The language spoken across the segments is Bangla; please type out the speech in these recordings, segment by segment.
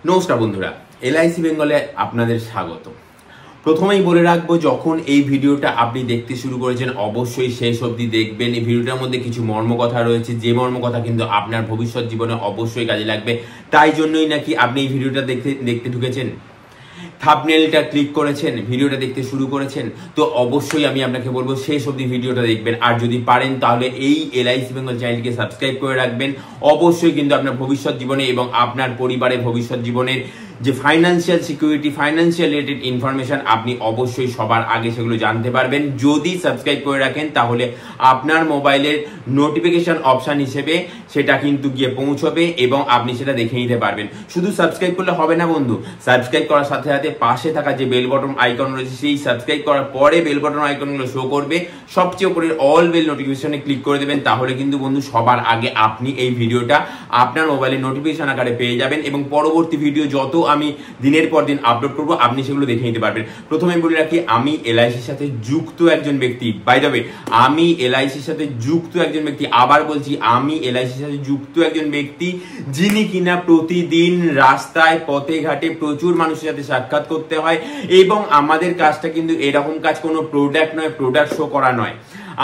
নমস্কার বন্ধুরা, LIC বেঙ্গলে আপনাদের স্বাগত। প্রথমেই বলে রাখবো, যখন এই ভিডিওটা আপনি দেখতে শুরু করেছেন অবশ্যই শেষ অবধি দেখবেন। এই ভিডিওটার মধ্যে কিছু মর্মকথা রয়েছে, যে মর্মকথা কিন্তু আপনার ভবিষ্যৎ জীবনে অবশ্যই কাজে লাগবে। তাই জন্যই নাকি আপনি এই ভিডিওটা দেখতে ঢুকেছেন, থাম্বনেলটা ক্লিক করেছেন, ভিডিওটা দেখতে শুরু করেছেন। তো অবশ্যই আমি আপনাকে বলবো শেষ অবধি ভিডিওটা দেখবেন। আর যদি পারেন তাহলে এই LIC বেঙ্গল চ্যানেলটিকে সাবস্ক্রাইব করে রাখবেন। অবশ্যই কিন্তু আপনার ভবিষ্যৎ জীবনে এবং আপনার পরিবারের ভবিষ্যৎ জীবনের যে financial security, financial related information আপনি অবশ্যই সবার আগে সেগুলো জানতে পারবেন। যদি সাবস্ক্রাইব করে রাখেন তাহলে আপনার মোবাইলের নোটিফিকেশন অপশন হিসেবে সেটা কিন্তু গিয়ে পৌঁছবে এবং আপনি সেটা দেখে নিতে পারবেন। শুধু সাবস্ক্রাইব করলে হবে না বন্ধু, সাবস্ক্রাইব করার সাথে সাথে পাশে থাকা যে বেল বটন আইকন রয়েছে, সেই সাবস্ক্রাইব করার পরে বেল বটন আইকনগুলো শো করবে, সবচেয়ে উপরের অল বেল নোটিফিকেশনে ক্লিক করে দেবেন। তাহলে কিন্তু বন্ধু সবার আগে আপনি এই ভিডিওটা আপনার মোবাইলের নোটিফিকেশন আকারে পেয়ে যাবেন এবং পরবর্তী ভিডিও যত আমি দিনের পর দিন আপলোড করব আপনি সেগুলো দেখে নিতে পারবেন। প্রথমে বলে রাখি, আমি LICর সাথে যুক্ত একজন ব্যক্তি। বাই দ্য ওয়ে, আমি LICর সাথে যুক্ত একজন ব্যক্তি। আবার বলছি, আমি LICর সাথে যুক্ত একজন ব্যক্তি, যিনি কিনা প্রতিদিন রাস্তায় পথে ঘাটে প্রচুর মানুষের সাথে সাক্ষাৎ করতে হয় এবং আমাদের কাজটা কিন্তু এরকম কাজ কোনো প্রোডাক্ট নয়, প্রোডাক্ট শো করা নয়।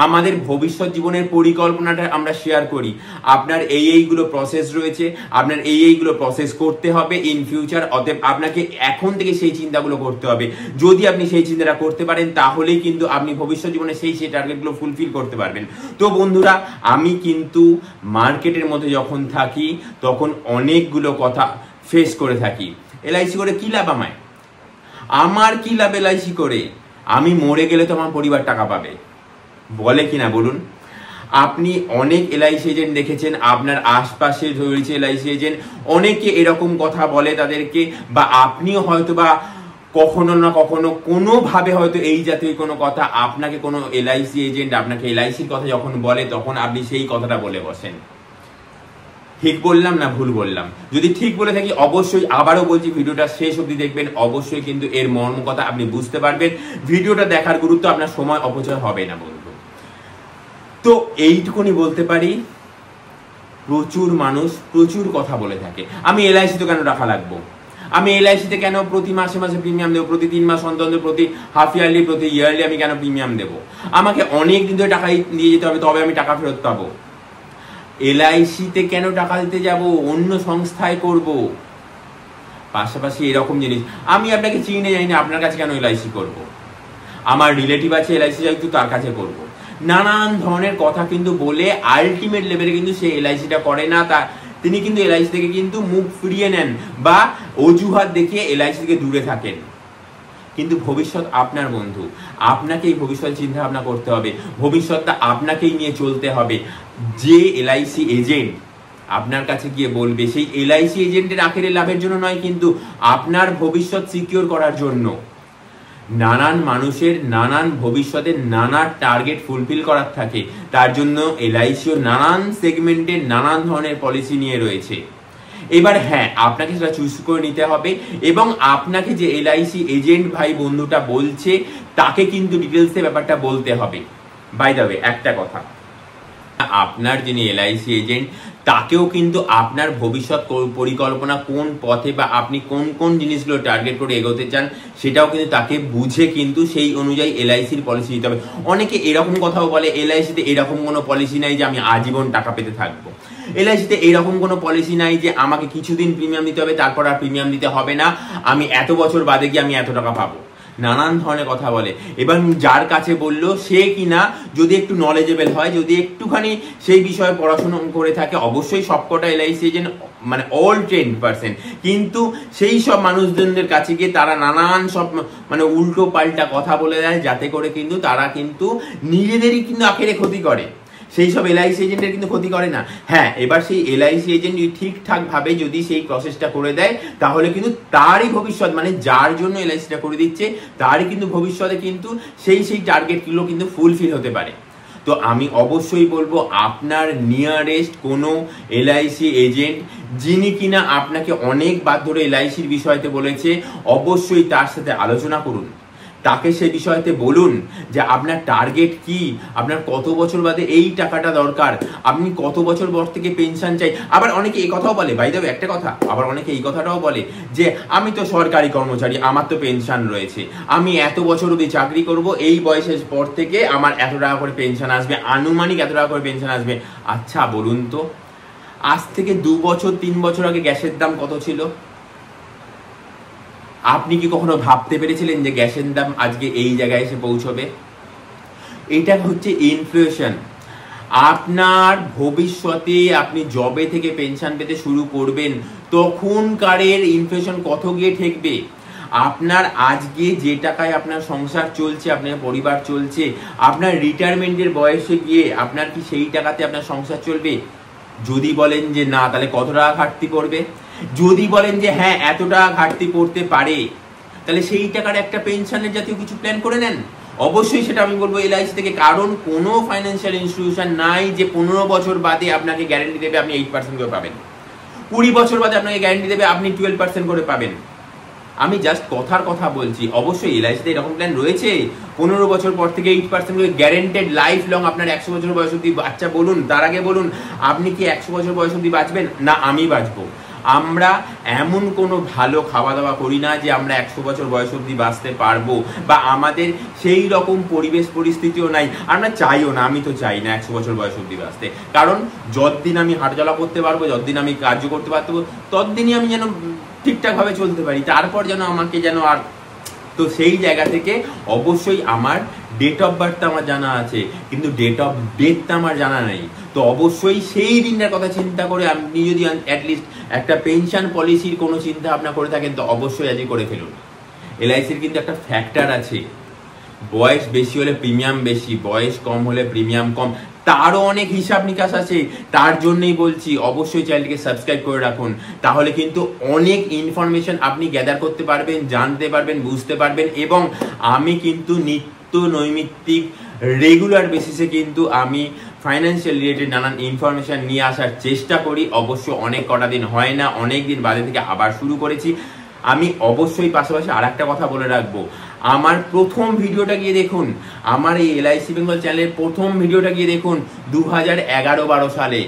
আমাদের ভবিষ্যৎ জীবনের পরিকল্পনাটা আমরা শেয়ার করি। আপনার এইগুলো প্রসেস রয়েছে, আপনার এইগুলো প্রসেস করতে হবে ইন ফিউচার। অতএব আপনাকে এখন থেকে সেই চিন্তাগুলো করতে হবে। যদি আপনি সেই চিন্তাটা করতে পারেন তাহলেই কিন্তু আপনি ভবিষ্যৎ জীবনে সেই টার্গেটগুলো ফুলফিল করতে পারবেন। তো বন্ধুরা, আমি কিন্তু মার্কেটের মধ্যে যখন থাকি তখন অনেকগুলো কথা ফেস করে থাকি। LIC করে কি লাভ আমায়? আমার কি লাভ LIC করে? আমি মরে গেলে তো আমার পরিবার টাকা পাবে, বলে কিনা বলুন? আপনি অনেক LIC এজেন্ট দেখেছেন, আপনার আশপাশে রয়েছে LIC এজেন্ট, অনেকে এরকম কথা বলে তাদেরকে, বা আপনিও হয়তো বা কখনো না কখনো কোনোভাবে হয়তো এই জাতীয় কোনো কথা আপনাকে কোনো LIC এজেন্ট আপনাকে LICর কথা যখন বলে তখন আপনি সেই কথাটা বলে বসেন। ঠিক বললাম না ভুল বললাম? যদি ঠিক বলে থাকি অবশ্যই আবারও বলছি, ভিডিওটা শেষ অবধি দেখবেন। অবশ্যই কিন্তু এর মর্ম কথা আপনি বুঝতে পারবেন। ভিডিওটা দেখার গুরুত্ব, আপনার সময় অপচয় হবে না বন্ধু। তো এইটুকুনি বলতে পারি, প্রচুর মানুষ প্রচুর কথা বলে থাকে। আমি LIC তো কেন টাকা লাগবো? আমি LIC তে কেন প্রতি মাসে মাসে প্রিমিয়াম দেবো? প্রতি 3 মাস অন্তর, প্রতি হাফ ইয়ারলি, প্রতি ইয়ারলি আমি কেন প্রিমিয়াম দেবো? আমাকে অনেক দিন ধরে টাকা দিয়ে যেতে হবে তবে আমি টাকা ফেরত পাবো। LIC তে কেন টাকা দিতে যাব? অন্য সংস্থায় করব। পাশাপাশি এরকম জিনিস, আমি আপনাকে চিনে যাই না, আপনার কাছে কেন LIC করব? আমার রিলেটিভ আছে LIC যাইতো, তার কাছে করব। নানান ধরনের কথা কিন্তু বলে আলটিমেট লেভেলে কিন্তু সে LICটা করে না। তিনি কিন্তু LIC থেকে কিন্তু মুখ ফিরিয়ে নেন বা অজুহাত দেখিয়ে LIC থেকে দূরে থাকেন। কিন্তু ভবিষ্যৎ আপনার বন্ধু, আপনাকেই ভবিষ্যৎ চিন্তা ভাবনা করতে হবে, ভবিষ্যৎটা আপনাকেই নিয়ে চলতে হবে। যে LIC এজেন্ট আপনার কাছে গিয়ে বলবে, সেই LIC এজেন্টের আখেরে লাভের জন্য নয়, কিন্তু আপনার ভবিষ্যৎ সিকিউর করার জন্য। নানান মানুষের নানান ভবিষ্যতের নানা টার্গেট ফুলফিল করার থাকে, তার জন্য LICও নানান সেগমেন্টের নানান ধরনের পলিসি নিয়ে রয়েছে। এবার হ্যাঁ, আপনাকে সেটা চুজ করে নিতে হবে এবং আপনাকে যে LIC এজেন্ট ভাই বন্ধুটা বলছে তাকে কিন্তু ডিটেলসে ব্যাপারটা বলতে হবে। বাই দ্য ওয়ে, একটা কথা, আপনার যিনি LIC এজেন্ট তাকেও কিন্তু আপনার ভবিষ্যৎ পরিকল্পনা কোন পথে বা আপনি কোন কোন জিনিসগুলো টার্গেট করে এগোতে চান সেটাও কিন্তু তাকে বুঝে কিন্তু সেই অনুযায়ী LICর পলিসি দিতে হবে। অনেকে এরকম কথাও বলে, LICতে এরকম কোনো পলিসি নাই যে আমি আজীবন টাকা পেতে থাকবো, LICতে এরকম কোনো পলিসি নাই যে আমাকে কিছুদিন প্রিমিয়াম দিতে হবে তারপর আর প্রিমিয়াম দিতে হবে না, আমি এত বছর বাদে গিয়ে আমি এত টাকা পাবো। নানান ধরনের কথা বলে। এবার যার কাছে বললো সে কিনা যদি একটু নলেজেবল হয়, যদি একটুখানি সেই বিষয়ে পড়াশোনা করে থাকে, অবশ্যই সবকটা LIC এজেন্ট মানে অল ট্রেন্ড পার্সন, কিন্তু সেই সব মানুষজনদের কাছে গিয়ে তারা নানান সব মানে উল্টো পাল্টা কথা বলে দেয়, যাতে করে কিন্তু তারা কিন্তু নিজেদেরই কিন্তু আখেরে ক্ষতি করে। সেই সব LIC এজেন্টের কিন্তু ক্ষতি করে না। হ্যাঁ, এবার সেই LIC এজেন্ট ঠিকঠাক ভাবে যদি সেই প্রসেসটা করে দেয় তাহলে কিন্তু তারই ভবিষ্যৎ, মানে যার জন্য LICটা করে দিচ্ছে তারই কিন্তু ভবিষ্যতে কিন্তু সেই টার্গেটগুলো কিন্তু ফুলফিল হতে পারে। তো আমি অবশ্যই বলবো, আপনার নিয়ারেস্ট কোনো LIC এজেন্ট যিনি কিনা আপনাকে অনেকবার ধরে LICর বিষয়তে বলেছে, অবশ্যই তার সাথে আলোচনা করুন। তাকে সে বিষয়তে বলুন যে আপনার টার্গেট কি, আপনার কত বছর বাদে এই টাকাটা দরকার, আপনি কত বছর পর থেকে পেনশন চাই। আবার অনেকে এই কথাও বলে, বাই দ্য ওয়ে একটা কথা, আবার অনেকে এই কথাটাও বলে যে আমি তো সরকারি কর্মচারী, আমার তো পেনশন রয়েছে, আমি এত বছর অবধি চাকরি করব, এই বয়সের পর থেকে আমার এত টাকা করে পেনশন আসবে, আনুমানিক এত টাকা করে পেনশন আসবে। আচ্ছা বলুন তো, আজ থেকে 2 বছর 3 বছর আগে গ্যাসের দাম কত ছিল? আপনি কি কখনো ভাবতে পেরেছিলেন যে গ্যাসের দাম আজকে এই জায়গায় এসে পৌঁছবে? এটা হচ্ছে ইনফ্লেশন। আপনার ভবিষ্যতে আপনি জবে থেকে পেনশন পেতে শুরু করবেন, তখনকারের ইনফ্লেশন কত গিয়ে ঠেকবে? আপনার আজকে যে টাকায় আপনার সংসার চলছে, আপনার পরিবার চলছে, আপনার রিটায়ারমেন্টের বয়সে গিয়ে আপনার কি সেই টাকাতে আপনার সংসার চলবে? যদি বলেন যে না, তাহলে কত টাকা ঘাটতি পড়বে? যদি বলেন যে হ্যাঁ এত টাকা ঘাটতি পড়তে পারে, তাহলে সেই টাকার একটা পেনশনের জাতীয় কিছু প্ল্যান করে নেন। অবশ্যই সেটা আমি বলবো এলআইসি থেকে, কারণ কোনো ফাইন্যান্সিয়াল ইনস্টিটিউশন নাই যে 15 বছর বাদে আপনাকে গ্যারেন্টি দেবে আপনি 8% করে পাবেন, 20 বছর বাদে আপনাকে গ্যারেন্টি দেবে আপনি 12% করে পাবেন। আমি জাস্ট কথার কথা বলছি। অবশ্যই এলআইসিতে এরকম প্ল্যান রয়েছে 15 বছর পর থেকে 8% করে গ্যারেন্টেড লাইফ লং, আপনার 100 বছর বয়স অব্দি। বাচ্চা বলুন, তার আগে বলুন আপনি কি 100 বছর বয়স অব্দি বাঁচবেন? না, আমি বাঁচবো। আমরা এমন কোনো ভালো খাওয়া দাওয়া করি না যে আমরা 100 বছর বয়স অব্দি বাঁচতে পারবো, বা আমাদের সেই রকম পরিবেশ পরিস্থিতিও নাই, আমরা চাইও না। আমি তো চাই না 100 বছর বয়স অব্দি বাঁচতে, কারণ যতদিন আমি হাঁটাচলা করতে পারবো, যতদিন আমি কার্য করতে পারবো, ততদিনই আমি যেন ঠিকঠাক ভাবে চলতে পারি, তারপর যেন আমাকে যেন আর। তো সেই জায়গা থেকে অবশ্যই আমার ডেট অফ বার্থটা আমার জানা আছে, কিন্তু ডেট অফ ডেথটা আমার জানা নেই। তো অবশ্যই সেই দিনটার কথা চিন্তা করে আপনি যদি অ্যাটলিস্ট একটা পেনশন পলিসির কোনো চিন্তা ভাবনা করে থাকেন, তো অবশ্যই আজই করে ফেলুন। এলআইসির কিন্তু একটা ফ্যাক্টর আছে, বয়স বেশি হলে প্রিমিয়াম বেশি, বয়স কম হলে প্রিমিয়াম কম, তারও অনেক হিসাব নিকাশ আছে। তার জন্যই বলছি অবশ্যই চ্যানেলটিকে সাবস্ক্রাইব করে রাখুন, তাহলে কিন্তু অনেক ইনফরমেশন আপনি গ্যাদার করতে পারবেন, জানতে পারবেন, বুঝতে পারবেন। এবং আমি কিন্তু নিত্য নৈমিত্তিক রেগুলার বেসিসে কিন্তু আমি ফাইন্যান্সিয়াল রিলেটেড নানান ইনফরমেশন নিয়ে আসার চেষ্টা করি। অবশ্য অনেক কটা দিন হয় না, অনেক দিন বাদে থেকে আবার শুরু করেছি। আমি অবশ্যই পাশাপাশি আর একটা কথা বলে রাখবো, আমার প্রথম ভিডিওটা গিয়ে দেখুন, আমার এই এলআইসি বেঙ্গল চ্যানেলের প্রথম ভিডিওটা গিয়ে দেখুন 2011-12 সালে।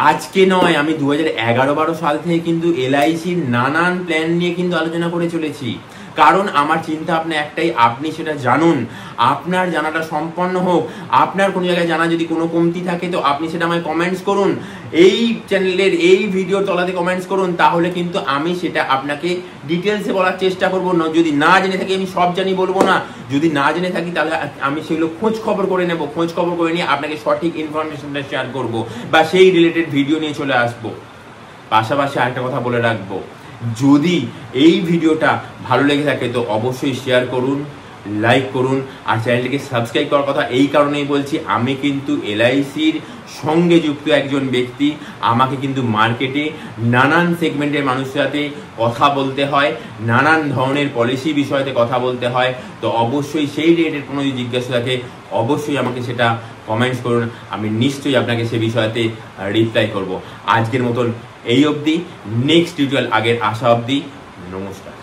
আজকে নয়, আমি 2011-12 সাল থেকে কিন্তু এলআইসির নানান প্ল্যান নিয়ে কিন্তু আলোচনা করে চলেছি। কারণ আমার চিন্তা ভাবনা একটাই, আপনি সেটা জানুন, আপনার জানাটা সম্পন্ন হোক। আপনার কোনো জায়গায় জানা যদি কোনো কমতি থাকে, তো আপনি সেটা আমায় কমেন্টস করুন, এই চ্যানেলের এই ভিডিওর তলাতে কমেন্টস করুন, তাহলে কিন্তু আমি সেটা আপনাকে ডিটেলসে বলার চেষ্টা করবো। না, যদি না জেনে থাকি, আমি সব জানি বলবো না, যদি না জেনে থাকি তাহলে আমি সেগুলো খোঁজ খবর করে নেব, খোঁজ খবর করে নিয়ে আপনাকে সঠিক ইনফরমেশনটা শেয়ার করব, বা সেই রিলেটেড ভিডিও নিয়ে চলে আসবো। পাশাপাশি আরেকটা কথা বলে রাখবো, যদি এই ভিডিওটা ভালো লেগে থাকে তো অবশ্যই শেয়ার করুন, লাইক করুন, আর চ্যানেলটিকে সাবস্ক্রাইব করার কথা এই কারণেই বলছি, আমি কিন্তু এলআইসির সঙ্গে যুক্ত একজন ব্যক্তি। আমাকে কিন্তু মার্কেটে নানান সেগমেন্টের মানুষের সাথে কথা বলতে হয়, নানান ধরনের পলিসি বিষয়তে কথা বলতে হয়। তো অবশ্যই সেই রিলেটেড কোনো যদি জিজ্ঞাসা থাকে, অবশ্যই আমাকে সেটা কমেন্টস করুন, আমি নিশ্চয়ই আপনাকে সে বিষয়তে রিপ্লাই করব। আজকের মতন এই অবধি, নেক্সট টিউটোরিয়াল আগের আসা অবধি, নমস্কার।